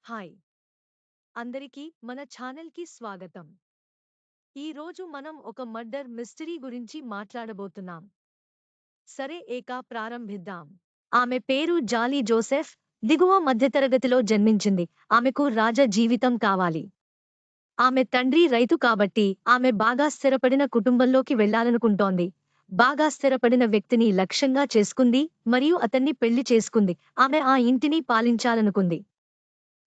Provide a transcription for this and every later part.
Hi అందరికీ మన ఛానల్కి స్వాగతం. ఈ రోజు మనం ఒక మర్డర్ మిస్టరీ గురించి మాట్లాడబోతున్నాం. సరే ప్రారంభిద్దాం. ఆమె పేరు జాలీ జోసెఫ్. దిగువ మధ్యతరగతిలో జన్మించింది. ఆమెకు రాజ జీవితం కావాలి. ఆమె తండ్రి రైతు కాబట్టి ఆమె బాగా స్థిరపడిన కుటుంబంలోకి వెళ్లాలనుకుంటోంది. బాగా స్థిరపడిన వ్యక్తిని లక్ష్యంగా చేసుకుంది మరియు అతన్ని పెళ్లి చేసుకుంది. ఆమె ఆ ఇంటిని పాలించాలనుకుంది.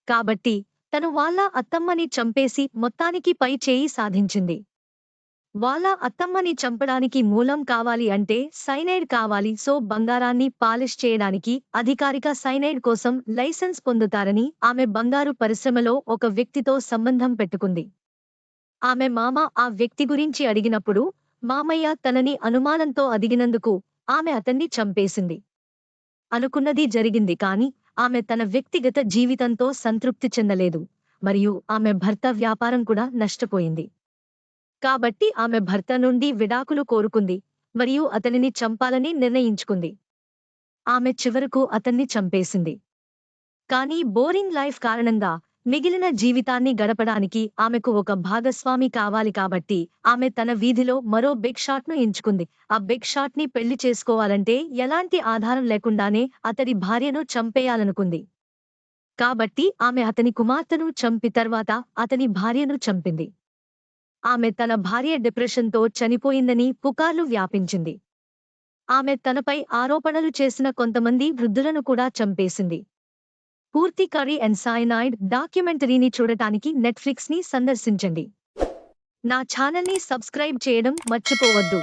కాబట్టి తను వాళ్ళ అత్తమ్మని చంపేసి మొత్తానికి పై చేయి సాధించింది. వాళ్ళ అత్తమ్మని చంపడానికి మూలం కావాలి అంటే సైనైడ్ కావాలి. సో బంగారాన్ని పాలిష్ చేయడానికి అధికారిక సైనైడ్ కోసం లైసెన్స్ పొందుతారని ఆమె బంగారు పరిశ్రమలో ఒక వ్యక్తితో సంబంధం పెట్టుకుంది. ఆమె మామ ఆ వ్యక్తి గురించి అడిగినప్పుడు మామయ్య తనని అనుమానంతో అదిగినందుకు ఆమె అతన్ని చంపేసింది. అనుకున్నది జరిగింది కాని ఆమె తన వ్యక్తిగత జీవితంతో సంతృప్తి చెందలేదు మరియు ఆమె భర్త వ్యాపారం కూడా నష్టపోయింది. కాబట్టి ఆమె భర్త నుండి విడాకులు కోరుకుంది మరియు అతనిని చంపాలని నిర్ణయించుకుంది. ఆమె చివరకు అతన్ని చంపేసింది. కానీ బోరింగ్ లైఫ్ కారణంగా మిగిలిన జీవితాన్ని గడపడానికి ఆమెకు ఒక భాగస్వామి కావాలి కాబట్టి ఆమె తన వీధిలో మరో బిగ్ షాట్ను ఎంచుకుంది. ఆ బిగ్ షాట్ని పెళ్లి చేసుకోవాలంటే ఎలాంటి ఆధారం లేకుండానే అతడి భార్యను చంపేయాలనుకుంది. కాబట్టి ఆమె అతని కుమార్తెను చంపి తర్వాత అతని భార్యను చంపింది. ఆమె తన భార్య డిప్రెషన్తో చనిపోయిందని పుకార్లు వ్యాపించింది. ఆమె తనపై ఆరోపణలు చేసిన కొంతమంది వృద్ధులను కూడా చంపేసింది. పూర్తి కర్రీ అండ్ సైనైడ్ డాక్యుమెంటరీని చూడటానికి నెట్ఫ్లిక్స్ని సందర్శించండి. నా ఛానల్ని సబ్స్క్రైబ్ చేయడం మర్చిపోవద్దు.